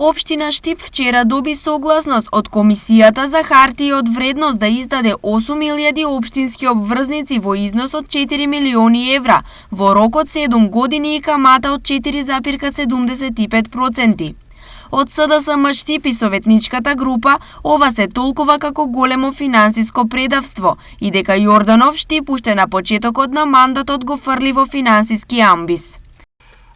Општина Штип вчера доби согласност од Комисијата за хартии од вредност да издаде 8.000 општински обврзници во износ од 4 милиони евра во рок од 7 години и камата од 4,75%. Од СДСМ Штип и советничката група ова се толкува како големо финансиско предавство и дека Јорданов Штип уште на почетокот на мандатот го фрли во финансиски амбис.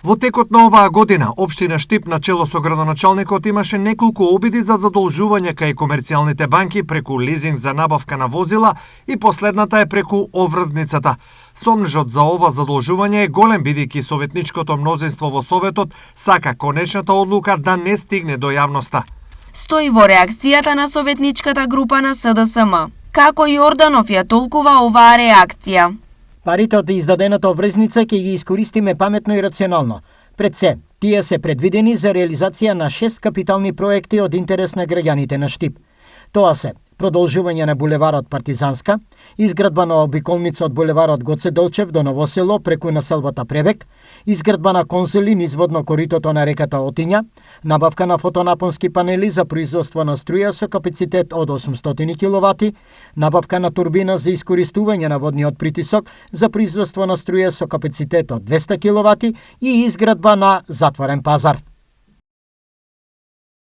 Во текот на оваа година, Општина Штип на чело со градоначалникот имаше неколку обиди за задолжување кај комерцијалните банки преку лизинг за набавка на возила и последната е преку обврзницата. Сомнежот за ова задолжување е голем бидејќи советничкото мнозинство во Советот сака конечната одлука да не стигне до јавноста. Стои во реакцијата на советничката група на СДСМ. Како Јорданов ја толкува оваа реакција? Парите од издадената обврзница ќе ги искористиме паметно и рационално. Пред се, тие се предвидени за реализација на 6 капитални проекти од интерес на граѓаните на Штип. Тоа се продолжување на булеварот Партизанска, изградба на обиколница од булеварот Гоце Делчев до Ново село преку населбата Пребек, изградба на конзоли низ водно коритото на реката Отиња, набавка на фотонапонски панели за производство на струја со капацитет од 800 киловати, набавка на турбина за искористување на водниот притисок за производство на струја со капацитет од 200 киловати и изградба на затворен пазар.